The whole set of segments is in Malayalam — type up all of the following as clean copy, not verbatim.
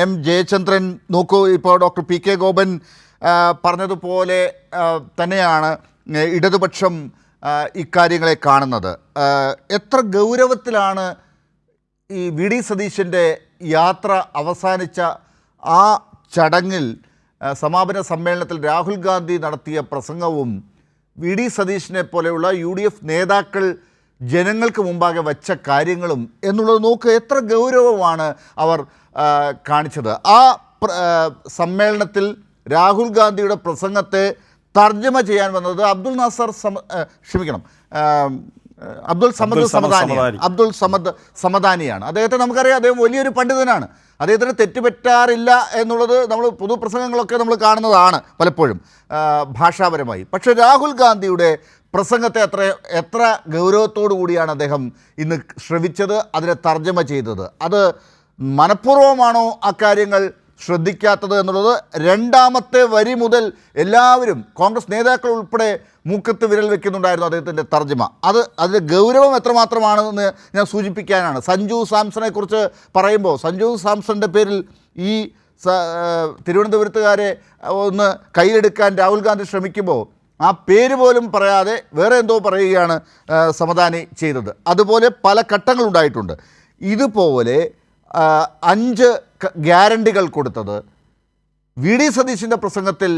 എം ജയചന്ദ്രൻ നോക്കൂ, ഇപ്പോൾ ഡോക്ടർ പി കെ ഗോപൻ പറഞ്ഞതുപോലെ തന്നെയാണ് ഇടതുപക്ഷം ഇക്കാര്യങ്ങളെ കാണുന്നത്. എത്ര ഗൗരവത്തിലാണ് ഈ വി ഡി സതീശൻ്റെ യാത്ര അവസാനിച്ച ആ ചടങ്ങിൽ സമാപന സമ്മേളനത്തിൽ രാഹുൽ ഗാന്ധി നടത്തിയ പ്രസംഗവും വി ഡി സതീശനെ പോലെയുള്ള യു ഡി എഫ് നേതാക്കൾ ജനങ്ങൾക്ക് മുമ്പാകെ വച്ച കാര്യങ്ങളും എന്നുള്ളത് നോക്ക്, എത്ര ഗൗരവമാണ് അവർ കാണിച്ചത്. ആ സമ്മേളനത്തിൽ രാഹുൽ ഗാന്ധിയുടെ പ്രസംഗത്തെ തർജ്ജമ ചെയ്യാൻ വന്നത് അബ്ദുൾ സമദ് സമദാനിയാണ്. അദ്ദേഹത്തെ നമുക്കറിയാം, അദ്ദേഹം വലിയൊരു പണ്ഡിതനാണ്. അദ്ദേഹത്തിന് തെറ്റുപറ്റാറില്ല എന്നുള്ളത് നമ്മൾ പൊതുപ്രസംഗങ്ങളൊക്കെ നമ്മൾ കാണുന്നതാണ് പലപ്പോഴും ഭാഷാപരമായി. പക്ഷേ രാഹുൽ ഗാന്ധിയുടെ പ്രസംഗത്തെ എത്ര ഗൗരവത്തോടു കൂടിയാണ് അദ്ദേഹം ഇന്ന് ശ്രവിച്ചത്, അതിനെ തർജ്ജമ ചെയ്തത്. അത് മനഃപൂർവ്വമാണോ അക്കാര്യങ്ങൾ ശ്രദ്ധിക്കാത്തത് എന്നുള്ളത് രണ്ടാമത്തെ വരി മുതൽ എല്ലാവരും, കോൺഗ്രസ് നേതാക്കൾ ഉൾപ്പെടെ മൂക്കത്ത് വിരൽ വെക്കുന്നുണ്ടായിരുന്നു അദ്ദേഹത്തിൻ്റെ തർജ്ജമ. അതിൻ്റെ ഗൗരവം എത്രമാത്രമാണെന്ന് ഞാൻ സൂചിപ്പിക്കാനാണ്. സഞ്ജു സാംസണെക്കുറിച്ച് പറയുമ്പോൾ, സഞ്ജു സാംസണിൻ്റെ പേരിൽ ഈ തിരുവനന്തപുരത്തുകാരെ ഒന്ന് കയ്യിലെടുക്കാൻ രാഹുൽ ഗാന്ധി ശ്രമിക്കുമ്പോൾ ആ പേര് പോലും പറയാതെ വേറെ എന്തോ പറയുകയാണ് സമദാനി ചെയ്തത്. അതുപോലെ പല ഘട്ടങ്ങളുണ്ടായിട്ടുണ്ട്. ഇതുപോലെ 5 ഗ്യാരണ്ടികൾ കൊടുത്തത് വി ഡി സതീശൻ്റെ പ്രസംഗത്തിൽ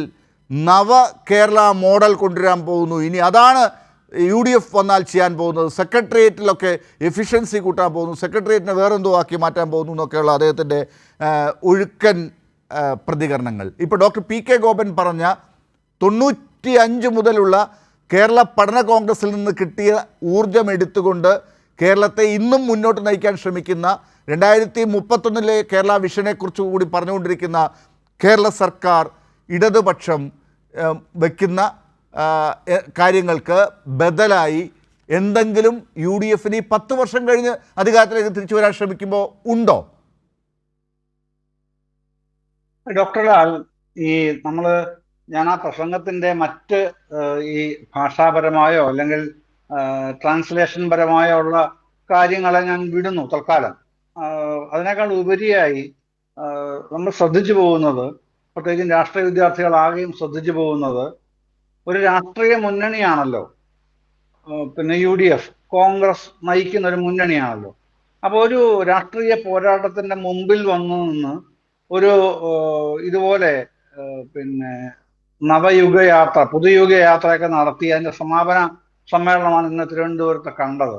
നവ കേരള മോഡൽ കൊണ്ടുവരാൻ പോകുന്നു, ഇനി അതാണ് യു ഡി എഫ് വന്നാൽ ചെയ്യാൻ പോകുന്നത്, സെക്രട്ടേറിയറ്റിലൊക്കെ എഫിഷ്യൻസി കൂട്ടാൻ പോകുന്നു, സെക്രട്ടേറിയറ്റിനെ വേറെന്തോ ആക്കി മാറ്റാൻ പോകുന്നു എന്നൊക്കെയുള്ള അദ്ദേഹത്തിൻ്റെ ഒഴുക്കൻ പ്രതികരണങ്ങൾ. ഇപ്പോൾ ഡോക്ടർ പി കെ ഗോപൻ പറഞ്ഞ 95 മുതലുള്ള കേരള പഠന കോൺഗ്രസിൽ നിന്ന് കിട്ടിയ ഊർജം എടുത്തുകൊണ്ട് കേരളത്തെ ഇന്നും മുന്നോട്ട് നയിക്കാൻ ശ്രമിക്കുന്ന 2031 കേരള വിഷനെക്കുറിച്ച് കൂടി പറഞ്ഞുകൊണ്ടിരിക്കുന്ന കേരള സർക്കാർ, ഇടതുപക്ഷം വയ്ക്കുന്ന കാര്യങ്ങൾക്ക് ബദലായി എന്തെങ്കിലും യു ഡി എഫിന് 10 വർഷം കഴിഞ്ഞ് അധികാരത്തിലേക്ക് തിരിച്ചു വരാൻ ശ്രമിക്കുമ്പോൾ ഉണ്ടോ? ഡോക്ടർ ലാൽ, ഞാൻ ആ പ്രസംഗത്തിന്റെ മറ്റ് ഈ ഭാഷാപരമായോ അല്ലെങ്കിൽ ട്രാൻസ്ലേഷൻ പരമായോ ഉള്ള കാര്യങ്ങളെ ഞാൻ വിടുന്നു തൽക്കാലം. അതിനേക്കാൾ ഉപരിയായി നമ്മൾ ശ്രദ്ധിച്ചു പോകുന്നത്, പ്രത്യേകിച്ചും രാഷ്ട്രീയ വിദ്യാർത്ഥികളാകെയും ശ്രദ്ധിച്ചു പോകുന്നത്, ഒരു രാഷ്ട്രീയ മുന്നണിയാണല്ലോ പിന്നെ യു ഡി എഫ്, കോൺഗ്രസ് നയിക്കുന്ന ഒരു മുന്നണിയാണല്ലോ. അപ്പോൾ ഒരു രാഷ്ട്രീയ പോരാട്ടത്തിന്റെ മുമ്പിൽ വന്നു നിന്ന് ഒരു ഇതുപോലെ പിന്നെ നവയുഗയാത്ര, പുതുയുഗയാത്രയൊക്കെ നടത്തി അതിന്റെ സമാപന സമ്മേളനമാണ് ഇന്ന് തിരുവനന്തപുരത്ത് കണ്ടത്.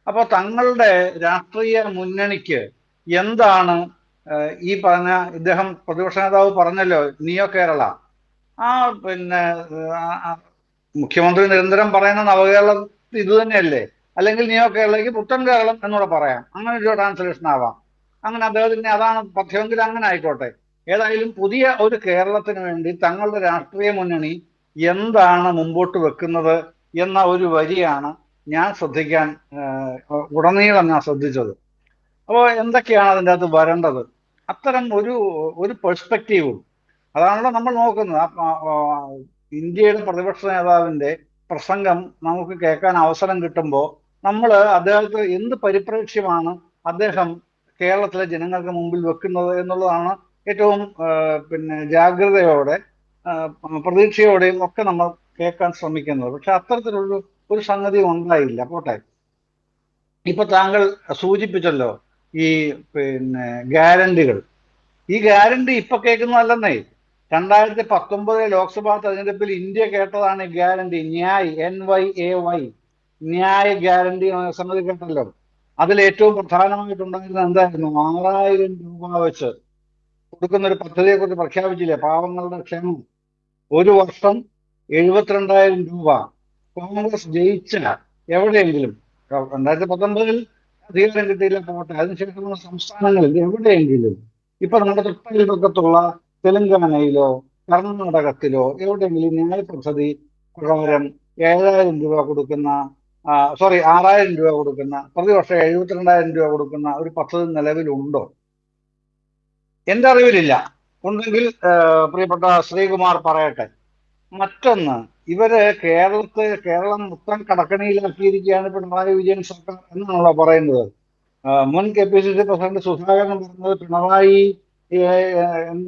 അപ്പോൾ തങ്ങളുടെ രാഷ്ട്രീയ മുന്നണിക്ക് എന്താണ് ഈ പറഞ്ഞ, ഇദ്ദേഹം പ്രതിപക്ഷ നേതാവ് പറഞ്ഞല്ലോ നിയോ കേരള, പിന്നെ മുഖ്യമന്ത്രി നിരന്തരം പറയുന്ന നവകേരളം ഇത് തന്നെയല്ലേ, അല്ലെങ്കിൽ നിയോ കേരളയ്ക്ക് പുത്തൻ കേരളം എന്നൂടെ പറയാം, അങ്ങനെ ഒരു ട്രാൻസ്ലേഷൻ ആവാം. അങ്ങനെ അദ്ദേഹത്തിന് അതാണ് പഥ്യമെങ്കിൽ അങ്ങനെ ആയിക്കോട്ടെ. ഏതായാലും പുതിയ ഒരു കേരളത്തിന് വേണ്ടി തങ്ങളുടെ രാഷ്ട്രീയ മുന്നണി എന്താണ് മുമ്പോട്ട് വെക്കുന്നത് എന്ന ഒരു വരിയാണ് ഞാൻ ശ്രദ്ധിക്കാൻ ഉടനീളം ഞാൻ ശ്രദ്ധിച്ചത്. അപ്പോൾ എന്തൊക്കെയാണ് അതിൻ്റെ അകത്ത് വരേണ്ടത്, അത്തരം ഒരു പെർസ്പെക്റ്റീവും അതാണല്ലോ നമ്മൾ നോക്കുന്നത്. ഇന്ത്യയുടെ പ്രതിപക്ഷ നേതാവിന്റെ പ്രസംഗം നമുക്ക് കേൾക്കാൻ അവസരം കിട്ടുമ്പോൾ നമ്മൾ അദ്ദേഹത്തെ എന്ത് പരിപ്രേക്ഷ്യമാണ് അദ്ദേഹം കേരളത്തിലെ ജനങ്ങൾക്ക് മുമ്പിൽ വെക്കുന്നത് എന്നുള്ളതാണ് ഏറ്റവും പിന്നെ ജാഗ്രതയോടെ പ്രതീക്ഷയോടെയും ഒക്കെ നമ്മൾ കേൾക്കാൻ ശ്രമിക്കുന്നത്. പക്ഷെ അത്തരത്തിലുള്ള സംഗതി ഉണ്ടായില്ല. പോട്ടെ, ഇപ്പൊ താങ്കൾ സൂചിപ്പിച്ചല്ലോ ഈ പിന്നെ ഗ്യാരണ്ടികൾ. ഈ ഗ്യാരണ്ടി ഇപ്പൊ കേൾക്കുന്നതല്ലെന്നേ, 2019 ലോക്സഭാ തെരഞ്ഞെടുപ്പിൽ ഇന്ത്യ കേട്ടതാണ് ഈ ഗ്യാരണ്ടി. NYAY, ന്യായ് ഗ്യാരണ്ടി സംഗതി കേട്ടല്ലോ. അതിൽ ഏറ്റവും പ്രധാനമായിട്ടുണ്ടായിരുന്നത് എന്തായിരുന്നു? 6000 രൂപ വെച്ച് കൊടുക്കുന്ന ഒരു പദ്ധതിയെ കുറിച്ച് പ്രഖ്യാപിച്ചില്ലേ, പാവങ്ങളുടെ ക്ഷേമം. ഒരു വർഷം 72,000 രൂപ. കോൺഗ്രസ് ജയിച്ച എവിടെയെങ്കിലും, 2019 അധികാരം കിട്ടിയില്ല പോട്ടെ, അതിനുശേഷമുള്ള സംസ്ഥാനങ്ങളിൽ എവിടെയെങ്കിലും, ഇപ്പൊ നമ്മുടെ തൊട്ടയൽപക്കത്തുള്ള തെലങ്കാനയിലോ കർണാടകത്തിലോ എവിടെയെങ്കിലും ന്യായ പദ്ധതി പ്രകാരം 7,000 രൂപ കൊടുക്കുന്ന 6,000 രൂപ കൊടുക്കുന്ന, പ്രതിവർഷം 72,000 രൂപ കൊടുക്കുന്ന ഒരു പദ്ധതി നിലവിലുണ്ടോ? എന്റെ അറിവിലില്ല. ഉണ്ടെങ്കിൽ പ്രിയപ്പെട്ട ശ്രീകുമാർ പറയട്ടെ. മറ്റൊന്ന്, ഇവര് കേരളം മൊത്തം കടക്കണിയിലാക്കിയിരിക്കുകയാണ് പിണറായി വിജയൻ സർക്കാർ എന്നാണല്ലോ പറയുന്നത്. മുൻ KPCC പ്രസിഡന്റ് സുധാകരൻ പറഞ്ഞത് പിണറായി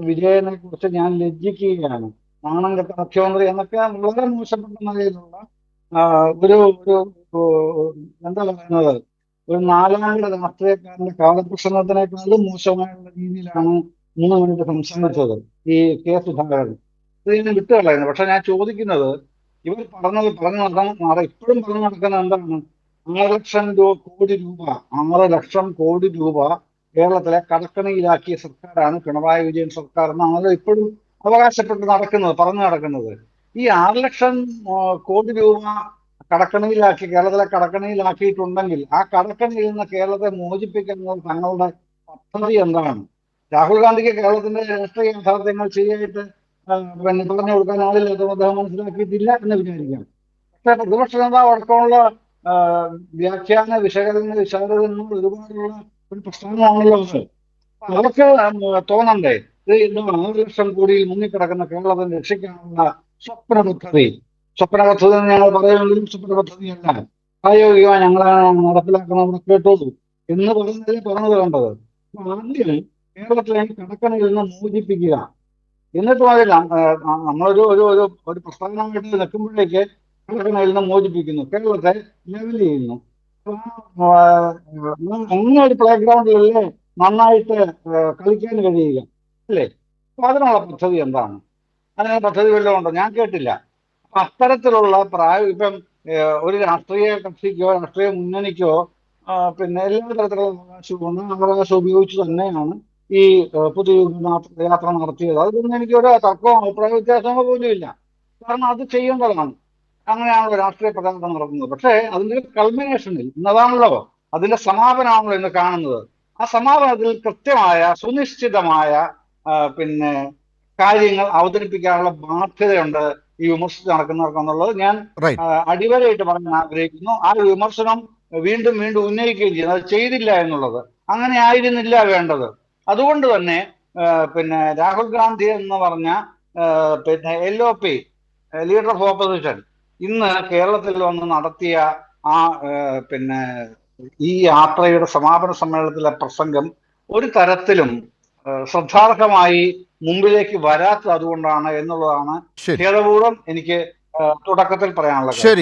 വിജയനെ കുറിച്ച് ഞാൻ ലജ്ജിക്കുകയാണ്, നാണം കെട്ട മുഖ്യമന്ത്രി എന്നൊക്കെ വളരെ മോശപ്പെട്ട നിലയിലുള്ള ഒരു ഒരു എന്താ പറയുന്നത്, ഒരു നാലാംകിട രാഷ്ട്രീയക്കാരന്റെ കാലപ്രസംഗത്തിനേക്കാളും മോശമായുള്ള രീതിയിലാണ് 3 മിനിറ്റ് സംസാരിച്ചത് ഈ കെ സുധാകരൻ. ഇത് ഞാൻ വിട്ടുകളയുന്നു. പക്ഷെ ഞാൻ ചോദിക്കുന്നത്, ഇവർ ഇപ്പോഴും പറഞ്ഞു നടക്കുന്ന എന്താണ്? 6 ലക്ഷം കോടി രൂപ 6 ലക്ഷം കോടി രൂപ കേരളത്തിലെ കടക്കണിയിലാക്കിയ സർക്കാരാണ് പിണറായി വിജയൻ സർക്കാർ എന്നാണല്ലോ ഇപ്പോഴും അവകാശപ്പെട്ട് പറഞ്ഞു നടക്കുന്നത്. ഈ 6 ലക്ഷം കോടി രൂപ കേരളത്തിലെ കടക്കണിയിലാക്കിയിട്ടുണ്ടെങ്കിൽ ആ കടക്കണിയിൽ നിന്ന് കേരളത്തെ മോചിപ്പിക്കുന്നത് തങ്ങളുടെ പദ്ധതി എന്താണ്? രാഹുൽ ഗാന്ധിക്ക് കേരളത്തിന്റെ രാഷ്ട്രീയ യാഥാർത്ഥ്യങ്ങൾ ശരിയായിട്ട് പിന്നെ പറഞ്ഞു കൊടുക്കാൻ ആളില്ലാത്തത് അദ്ദേഹം മനസ്സിലാക്കിയിട്ടില്ല എന്ന് വിചാരിക്കാം. പക്ഷേ പ്രതിപക്ഷ നേതാവ് അടക്കമുള്ള ആ, വ്യാഖ്യാന വിശകലനങ്ങൾ ഒരുപാടുള്ള ഒരു പ്രസ്ഥാനമാണല്ലോ അത്. അപ്പൊ അവർക്ക് തോന്നണ്ടേ, ഇത് 6 ലക്ഷം കോടിയിൽ മുങ്ങിക്കിടക്കുന്ന കേരളത്തെ രക്ഷിക്കാനുള്ള സ്വപ്ന പദ്ധതി സ്വപ്ന പദ്ധതി എന്ന് ഞങ്ങൾ പറയുമെങ്കിലും സ്വപ്ന പദ്ധതിയല്ല, പ്രായോഗികമായി ഞങ്ങളാണ് നടപ്പിലാക്കുന്നത്, കേട്ടോളൂ എന്ന് പറഞ്ഞു തരേണ്ടത്. അപ്പൊ ആദ്യം കേരളത്തിലെ കടക്കണിയിൽ നിന്ന് മോചിപ്പിക്കുക, എന്നിട്ട് മതില്ല നമ്മളൊരു ഒരു ഒരു ഒരു പ്രസ്ഥാനമായിട്ട് നിൽക്കുമ്പോഴേക്ക് കടക്കണിയിൽ നിന്ന് മോചിപ്പിക്കുന്നു, കേരളത്തെ ലെവൽ ചെയ്യുന്നു. അപ്പൊ അങ്ങനെ ഒരു പ്ലേ ഗ്രൗണ്ടിലല്ലേ നന്നായിട്ട് കളിക്കാൻ കഴിയുക, അല്ലേ? അപ്പൊ അതിനുള്ള പദ്ധതി എന്താണ്? അതിനുള്ള പദ്ധതി വല്ലതും ഉണ്ടോ? ഞാൻ കേട്ടില്ല. അപ്പൊ അത്തരത്തിലുള്ള ഇപ്പം ഒരു രാഷ്ട്രീയ കക്ഷിക്കോ രാഷ്ട്രീയ മുന്നണിക്കോ പിന്നെ എല്ലാ തരത്തിലുള്ള അവകാശം ഉപയോഗിച്ച് തന്നെയാണ് ഈ യാത്ര നടത്തിയത്. അതൊന്നും എനിക്ക് ഒരു തർക്കമോ അഭിപ്രായ വ്യത്യാസമോ പോലും ഇല്ല. കാരണം അത് ചെയ്യേണ്ടതാണ്. അങ്ങനെയാണല്ലോ രാഷ്ട്രീയ പ്രചാരണം നടത്തുന്നത്. പക്ഷേ അതിന്റെ കൾമിനേഷനിൽ ഇന്നതാണല്ലോ, അതിന്റെ സമാപനമാണല്ലോ ഇന്ന് കാണുന്നത്. ആ സമാപനത്തിൽ കൃത്യമായ സുനിശ്ചിതമായ പിന്നെ കാര്യങ്ങൾ അവതരിപ്പിക്കാനുള്ള ബാധ്യതയുണ്ട് ഈ വിമർശിച്ച് നടക്കുന്നവർക്കെന്നുള്ളത് ഞാൻ റൈറ്റ്. അടിവരയിട്ട് പറയാൻ ആഗ്രഹിക്കുന്നു. ആ വിമർശനം വീണ്ടും വീണ്ടും ഉന്നയിക്കുകയും ചെയ്യുന്നു, അത് ചെയ്തില്ല എന്നുള്ളത്. അങ്ങനെ ആയിരുന്നില്ല വേണ്ടത്. അതുകൊണ്ട് തന്നെ പിന്നെ രാഹുൽ ഗാന്ധി എന്ന് പറഞ്ഞ പിന്നെ LOP, ലീഡർ ഓഫ് ഓപ്പോസിഷൻ, ഇന്ന് കേരളത്തിൽ വന്ന് നടത്തിയ ആ പിന്നെ ഈ യാത്രയുടെ സമാപന സമ്മേളനത്തിലെ പ്രസംഗം ഒരു തരത്തിലും ശ്രദ്ധാർഹമായി മുമ്പിലേക്ക് വരാത്തത് അതുകൊണ്ടാണ് എന്നുള്ളതാണ് ശരി, ഖേദപൂർവ്വം എനിക്ക് തുടക്കത്തിൽ പറയാനുള്ള കാര്യം. ശരി.